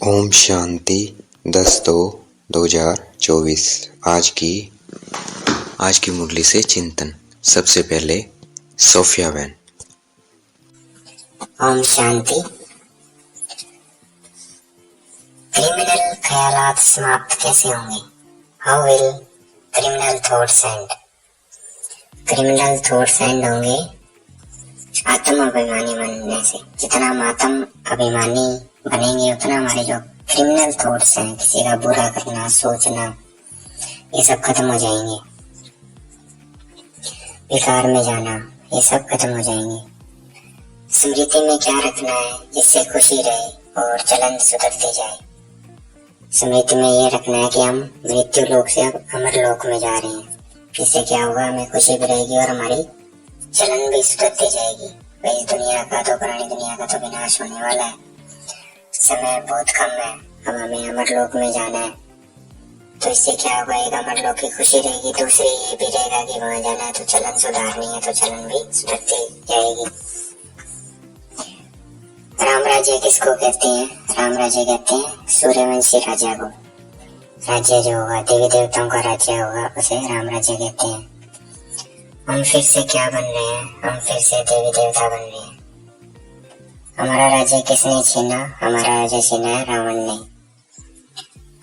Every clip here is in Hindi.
ओम शांति 10/2/2024। आज की मुरली से चिंतन। सबसे पहले सोफिया बहन। ओम शांति। क्रिमिनल ख्यालात समाप्त कैसे होंगे? How will criminal thoughts and? Criminal thoughts and होंगे आत्म अभिमानी बनने से। जितना हम आत्म अभिमानी बनेंगे उतना हमारे जो क्रिमिनल थॉट्स हैं, किसी का बुरा करना, सोचना, ये सब खत्म हो जाएंगे। विकार में जाना, ये सब खत्म हो जाएंगे। स्मृति में क्या रखना है जिससे खुशी रहे और चलन सुधरते जाए। स्मृति में ये रखना है कि हम मृत्यु लोक से अब अमर लोक में जा रहे हैं। इससे क्या होगा, हमें खुशी भी रहेगी और हमारी चलन भी सुधरती जाएगी। भाई इस दुनिया का तो, पुरानी दुनिया का तो विनाश होने वाला है, समय बहुत कम है। अब हमें अमर लोक में जाना है, तो इससे क्या होगा, एक अमर लोक की खुशी रहेगी, दूसरी ये भी रहेगा कि वहां जाना है तो चलन सुधारनी है, तो चलन भी सुधरती जाएगी। राम राज्य किसको कहते हैं? राम राज्य कहते हैं सूर्यवंशी राजा को। राज्य जो होगा, देवी देवताओं का राज्य होगा, उसे राम राज्य कहते हैं। हम फिर से क्या बन रहे हैं? हम फिर से देवी देवता बन रहे हैं। हमारा राज्य किसने छीना? हमारा राज्य छीना है रावण ने।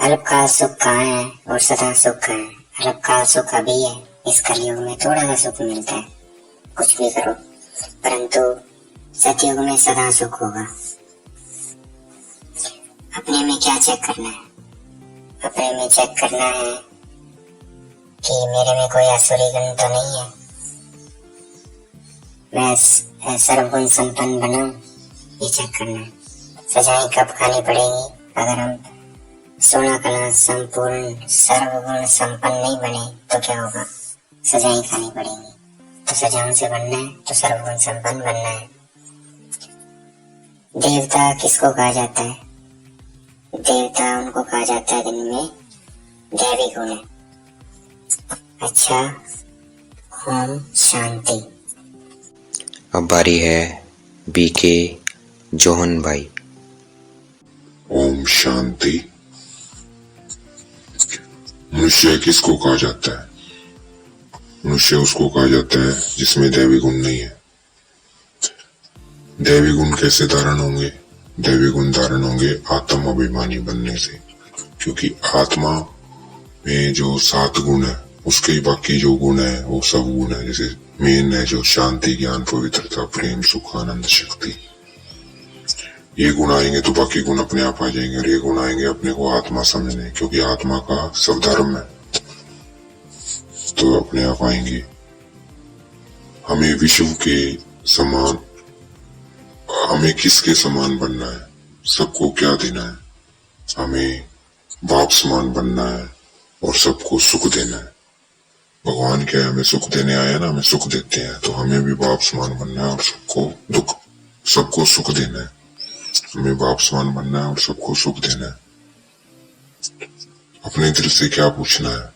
अल्पकाल सुख कहाँ है और सदा सुख कहाँ है? अल्पकाल सुख अभी है, इस कलयुग में थोड़ा सा सुख मिलता है, कुछ भी करो, परंतु सतयुग में सदा सुख होगा। अपने में क्या चेक करना है? अपने में चेक करना है कि मेरे में कोई आसुरी गुण तो नहीं है, मैं सर्वगुण संपन्न बनाऊं, ये चेक करना है। सजाएं कब खानी पड़ेंगी? अगर हम सोना कला संपूर्ण सर्वगुण संपन्न नहीं बने तो क्या होगा, सजाएं खानी पड़ेंगी। तो सजाओं से बनना है तो सर्वगुण संपन्न बनना है। देवता किसको कहा जाता है? देवता उनको कहा जाता है जिनमें दैवी गुण है। अच्छा, ओम शांति। अब बारी है बीके जोहन भाई। ओम शांति। मनुष्य किसको कहा जाता है? मनुष्य उसको कहा जाता है जिसमें दैवी गुण नहीं है। दैवी गुण कैसे धारण होंगे? दैवी गुण धारण होंगे आत्म अभिमानी बनने से, क्योंकि आत्मा में जो 7 गुण है उसके बाकी जो गुण है वो सब गुण है। जैसे मेन है जो शांति, ज्ञान, पवित्रता, प्रेम, सुख, आनंद, शक्ति, ये गुण आएंगे तो बाकी गुण अपने आप आ जाएंगे। और ये गुण आएंगे अपने को आत्मा समझने, क्योंकि आत्मा का सब धर्म है, तो अपने आप आएंगे। हमें विश्व के समान, हमें किसके समान बनना है? सबको क्या देना है? हमें बाप समान बनना है और सबको सुख देना है। भगवान क्या है, हमें सुख देने आया ना, हमें सुख देते हैं, तो हमें भी बाप समान बनना है और सबको सुख देना है। हमें बाप समान बनना है और सबको सुख देना है। अपने दिल से क्या पूछना है?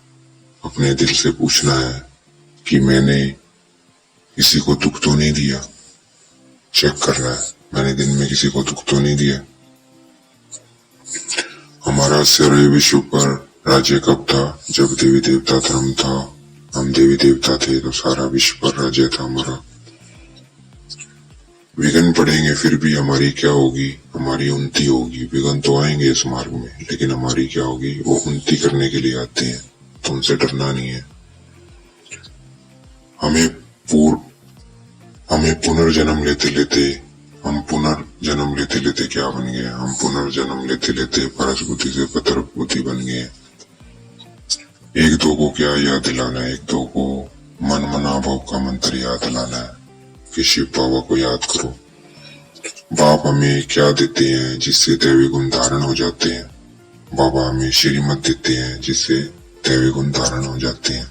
अपने दिल से पूछना है कि मैंने किसी को दुख तो नहीं दिया। चेक करना है, मैंने दिन में किसी को दुख तो नहीं दिया। हमारा सारे विश्व पर राज्य कब था? जब देवी देवता धर्म था, हम देवी देवता थे, तो सारा विश्व पर राज्य था हमारा। विघ्न पड़ेंगे फिर भी हमारी क्या होगी? हमारी उन्नति होगी। विघ्न तो आएंगे इस मार्ग में, लेकिन हमारी क्या होगी? वो उन्नति करने के लिए आते हैं, तो उनसे डरना नहीं है। हमें पुनर्जन्म लेते लेते क्या बन गए? हम पुनर्जन्म लेते लेते परस बुद्धि से पतर बुद्धि बन गए। एक दो को क्या याद दिलाना है? एक दो को मन मना भाव का मंत्र याद दिलाना है कि शिव बाबा को याद करो। बाप हमें क्या देते हैं जिससे दैवी गुण धारण हो जाते हैं? बाबा हमें श्रीमत देते हैं जिससे दैवी गुण धारण हो जाते हैं।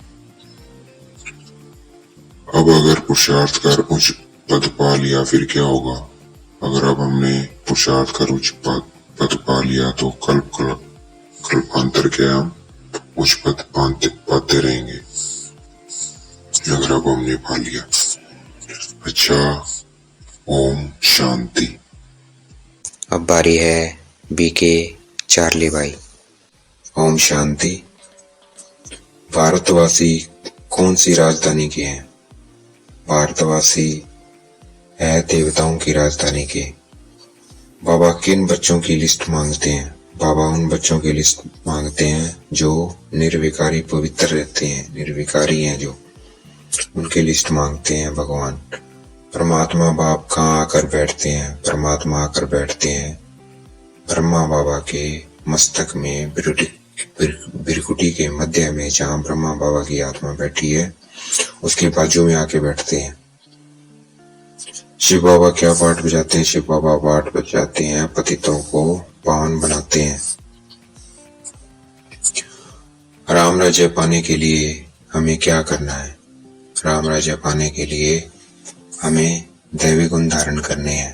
अब अगर पुरुषार्थ कर उच्च पद पा लिया फिर क्या होगा? अगर अब हमने पुरुषार्थ कर उच्च पद पा लिया तो कल्पांतर के हम उच्च पद पाते रहेंगे, अगर अब हमने पा लिया। अच्छा, ओम शांति। अब बारी है बीके चार्ली भाई। ओम शांति। भारतवासी कौन सी राजधानी के हैं? भारतवासी है देवताओं की राजधानी के। बाबा किन बच्चों की लिस्ट मांगते हैं? बाबा उन बच्चों की लिस्ट मांगते हैं जो निर्विकारी पवित्र रहते हैं, निर्विकारी हैं जो, उनकी लिस्ट मांगते हैं भगवान। परमात्मा बाप कहाँ आकर बैठते हैं? परमात्मा आकर बैठते हैं ब्रह्मा बाबा के मस्तक में, बिरकुटी के मध्य में, जहाँ ब्रह्मा बाबा की आत्मा बैठी है उसके बाजू में आके बैठते हैं। शिव बाबा क्या पाठ बजाते हैं? शिव बाबा पाठ बजाते हैं पतितों को पावन बनाते हैं। राम राज्य पाने के लिए हमें क्या करना है? राम राज्य पाने के लिए हमें दैवी गुण धारण करने हैं।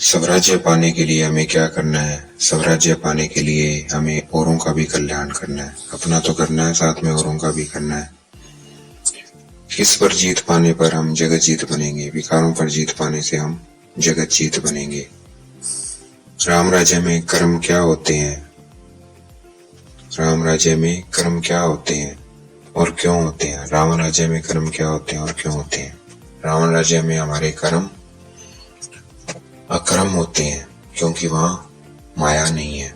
स्वराज्य पाने के लिए हमें क्या करना है? स्वराज्य पाने के लिए हमें औरों का भी कल्याण करना है। अपना तो करना है, साथ में औरों का भी करना है। किस पर जीत पाने पर हम जगत जीत बनेंगे? विकारों पर जीत पाने से हम जगत जीत बनेंगे। राम राज्य में कर्म क्या होते हैं? राम राज्य में कर्म क्या होते हैं और क्यों होते हैं? रावण राज्य में कर्म क्या होते हैं और क्यों होते हैं? रावण राज्य में हमारे कर्म अकर्म होते हैं क्योंकि वहां माया नहीं है,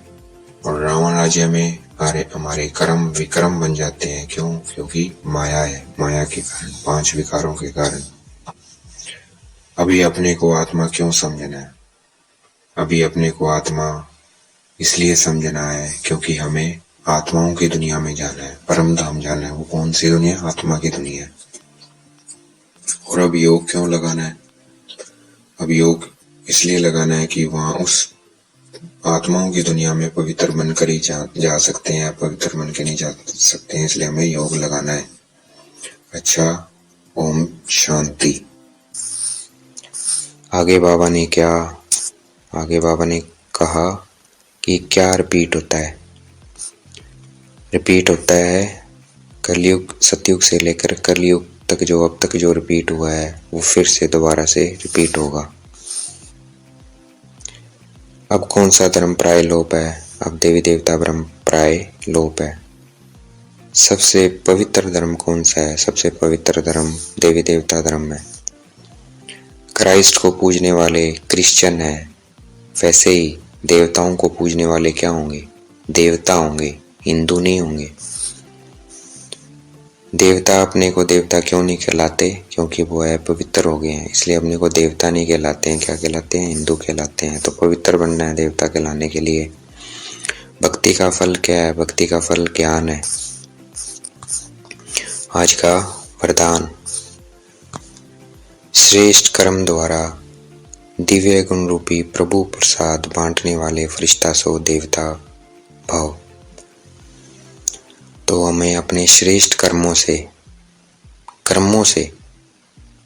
और रावण राज्य में हमारे कर्म विक्रम बन जाते हैं। क्यों? क्योंकि माया है, माया के कारण, 5 विकारों के कारण। अभी अपने को आत्मा क्यों समझना है? अभी अपने को आत्मा इसलिए समझना है क्योंकि हमें आत्माओं की दुनिया में जाना है, परम धाम जाना है। वो कौन सी दुनिया? आत्मा की दुनिया। और अब योग क्यों लगाना है? अब योग इसलिए लगाना है कि वहां उस आत्माओं की दुनिया में पवित्र बनकर ही जा सकते हैं, पवित्र बन के नहीं जा सकते हैं, इसलिए हमें योग लगाना है। अच्छा, ओम शांति। आगे बाबा ने कहा कि क्या रिपीट होता है? रिपीट होता है कलयुग, सतयुग से लेकर कलयुग तक जो अब तक जो रिपीट हुआ है वो फिर से दोबारा से रिपीट होगा। अब कौन सा धर्म प्राय लोप है? अब देवी देवता ब्रह्म प्राय लोप है। सबसे पवित्र धर्म कौन सा है? सबसे पवित्र धर्म देवी देवता धर्म है। क्राइस्ट को पूजने वाले क्रिश्चियन है, वैसे ही देवताओं को पूजने वाले क्या होंगे? देवता होंगे, हिंदू नहीं होंगे। देवता अपने को देवता क्यों नहीं कहलाते? क्योंकि वो है पवित्र हो गए हैं, इसलिए अपने को देवता नहीं कहलाते हैं। क्या कहलाते हैं? हिंदू कहलाते हैं। तो पवित्र बनना है देवता कहलाने के लिए। भक्ति का फल क्या है? भक्ति का फल ज्ञान है। आज का वरदान, श्रेष्ठ कर्म द्वारा दिव्य गुण रूपी प्रभु प्रसाद बांटने वाले फरिश्ता सो देवता भाव। तो हमें अपने श्रेष्ठ कर्मों से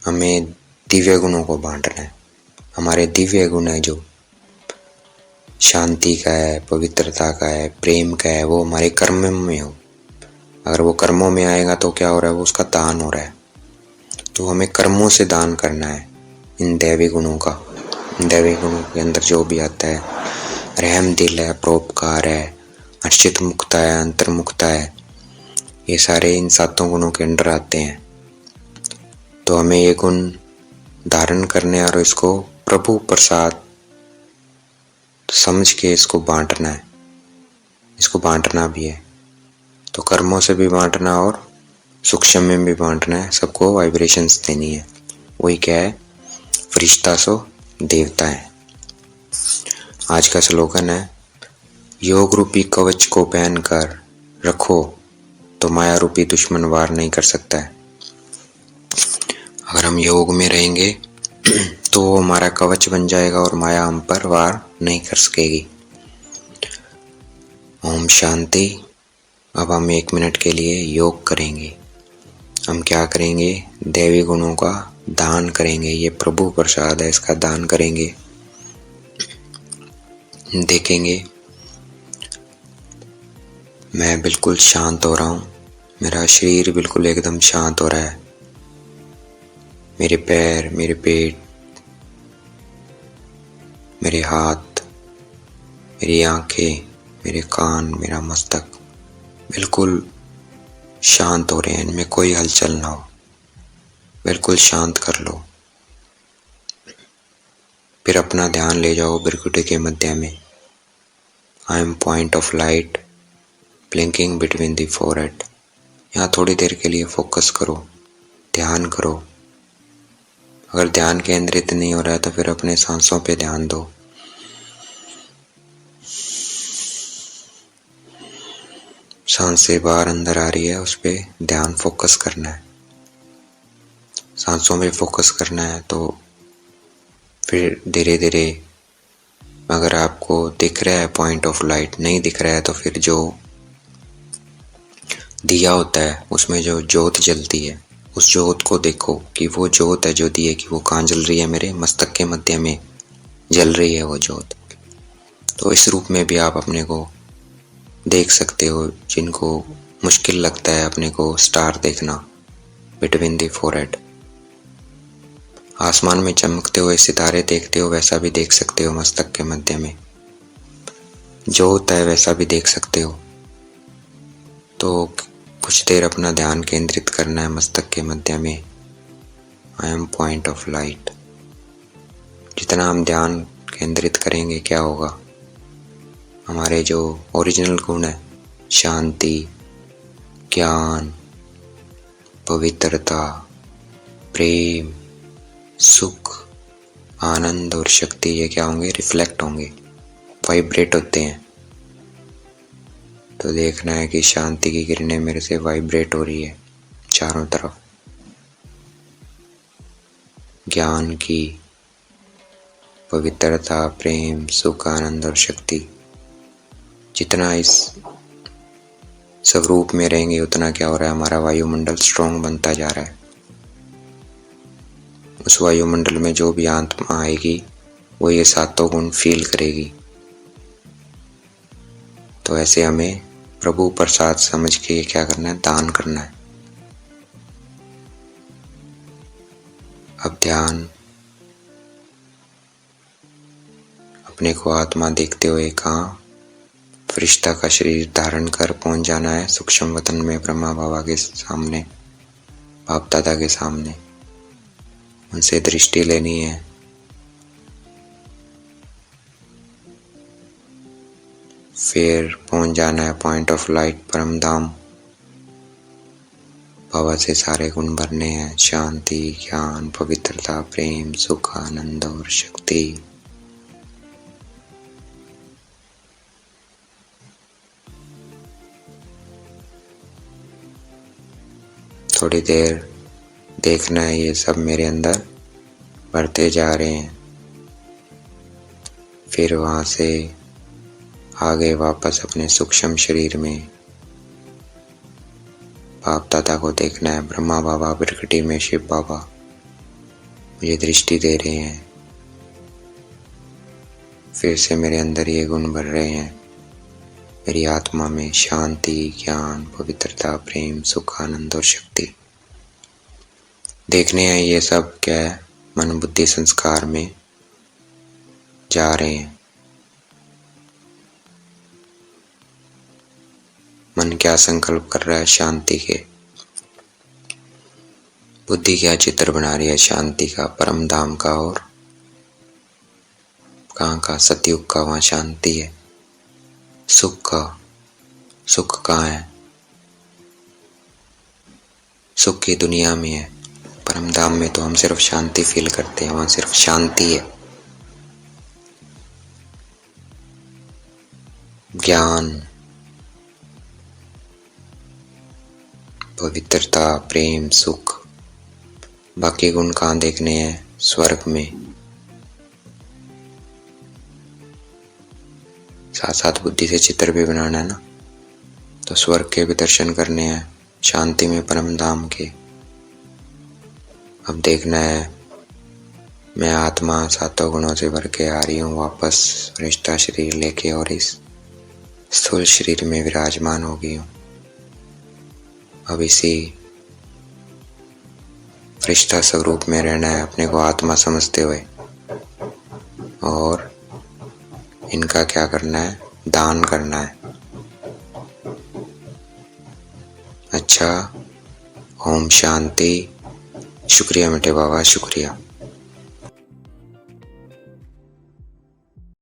हमें दिव्य गुणों को बांटना है। हमारे दिव्य गुण है जो शांति का है, पवित्रता का है, प्रेम का है, वो हमारे कर्म में हो। अगर वो कर्मों में आएगा तो क्या हो रहा है? वो उसका दान हो रहा है। तो हमें कर्मों से दान करना है इन दैवी गुणों का। इन दैवी गुणों के अंदर जो भी आता है, रहम दिल है, परोपकार है, अनिश्चित मुक्ता है, अंतर्मुक्ता है, ये सारे इन 7 गुणों के अंदर आते हैं। तो हमें ये गुण धारण करने और इसको प्रभु प्रसाद समझ के इसको बांटना है। इसको बांटना भी है, तो कर्मों से भी बांटना और सूक्ष्म में भी बांटना है। सबको वाइब्रेशंस देनी है। वही क्या है? फरिश्ता सो देवता है। आज का स्लोगन है, योग रूपी कवच को पहन कर रखो तो माया रूपी दुश्मन वार नहीं कर सकता है। अगर हम योग में रहेंगे तो वो हमारा कवच बन जाएगा और माया हम पर वार नहीं कर सकेगी। ओम शांति। अब हम 1 मिनट के लिए योग करेंगे। हम क्या करेंगे? दैवी गुणों का दान करेंगे। ये प्रभु प्रसाद है, इसका दान करेंगे। देखेंगे मैं बिल्कुल शांत हो रहा हूँ, मेरा शरीर बिल्कुल एकदम शांत हो रहा है। मेरे पैर, मेरे पेट, मेरे हाथ, मेरी आंखें, मेरे कान, मेरा मस्तक बिल्कुल शांत हो रहे हैं, इनमें कोई हलचल ना हो। बिल्कुल शांत कर लो। फिर अपना ध्यान ले जाओ भ्रुकुटी के मध्य में। I am point of light blinking between the forehead. यहाँ थोड़ी देर के लिए फोकस करो, ध्यान करो। अगर ध्यान केंद्रित नहीं हो रहा है तो फिर अपने सांसों पे ध्यान दो। सांसें बाहर अंदर आ रही है, उस पे ध्यान फोकस करना है। सांसों पे फोकस करना है तो फिर धीरे धीरे, अगर आपको दिख रहा है पॉइंट ऑफ लाइट, नहीं दिख रहा है तो फिर जो दिया होता है उसमें जो ज्योत जलती है, उस ज्योत को देखो कि वो ज्योत है जो दिए की वो कहाँ जल रही है। मेरे मस्तक के मध्य में जल रही है वो ज्योत। तो इस रूप में भी आप अपने को देख सकते हो। जिनको मुश्किल लगता है अपने को स्टार देखना बिटवीन द फोरहेड, आसमान में चमकते हुए सितारे देखते हो, वैसा भी देख सकते हो। मस्तक के मध्य में जो होता है वैसा भी देख सकते हो। तो कुछ देर अपना ध्यान केंद्रित करना है मस्तक के मध्य में। I am point of light. जितना हम ध्यान केंद्रित करेंगे क्या होगा, हमारे जो ओरिजिनल गुण है, शांति, ज्ञान, पवित्रता, प्रेम, सुख, आनंद और शक्ति, ये क्या होंगे, रिफ्लेक्ट होंगे, वाइब्रेट होते हैं। तो देखना है कि शांति की किरणें मेरे से वाइब्रेट हो रही है चारों तरफ। ज्ञान की, पवित्रता, प्रेम, सुख, आनंद और शक्ति, जितना इस स्वरूप में रहेंगे उतना क्या हो रहा है, हमारा वायुमंडल स्ट्रॉन्ग बनता जा रहा है। उस वायुमंडल में जो भी आत्मा आएगी वो ये सातों गुण फील करेगी। तो ऐसे हमें प्रभु प्रसाद समझ के क्या करना है, दान करना है। अब ध्यान अपने को आत्मा देखते हुए कहाँ, फरिश्ता का शरीर धारण कर पहुंच जाना है सूक्ष्म वतन में, ब्रह्मा बाबा के सामने, बाप दादा के सामने। उनसे दृष्टि लेनी है। फिर पहुंच जाना है पॉइंट ऑफ लाइट, परम धाम। बाबा से सारे गुण भरने हैं, शांति, ज्ञान, पवित्रता, प्रेम, सुख, आनंद और शक्ति। थोड़ी देर देखना है ये सब मेरे अंदर बढ़ते जा रहे हैं। फिर वहां से आगे वापस अपने सूक्ष्म शरीर में बाप दादा को देखना है। ब्रह्मा बाबा, भ्रुकुटी में शिव बाबा मुझे दृष्टि दे रहे हैं। फिर से मेरे अंदर ये गुण भर रहे हैं। मेरी आत्मा में शांति, ज्ञान, पवित्रता, प्रेम, सुख, आनंद और शक्ति। देखने हैं ये सब क्या है, मन बुद्धि संस्कार में जा रहे हैं। मन क्या संकल्प कर रहा है, शांति के। बुद्धि क्या चित्र बना रही है, शांति का, परम धाम का। और कहाँ का, सतयुग का, वहां शांति है। सुख का, सुख कहाँ है, सुख की दुनिया में है। परम धाम में तो हम सिर्फ शांति फील करते हैं, वहां सिर्फ शांति है। ज्ञान, पवित्रता, प्रेम, सुख, बाकी गुण कहाँ देखने हैं, स्वर्ग में। साथ साथ बुद्धि से चित्र भी बनाना है ना, तो स्वर्ग के भी दर्शन करने हैं, शांति में, परम धाम के। अब देखना है मैं आत्मा सातों गुणों से भर के आ रही हूँ वापस फरिश्ता शरीर लेके, और इस स्थूल शरीर में विराजमान हो गई हूँ। अब इसी फरिश्ता स्वरूप में रहना है, अपने को आत्मा समझते हुए, और इनका क्या करना है, दान करना है। अच्छा, ओम शांति। शुक्रिया मीठे बाबा, शुक्रिया।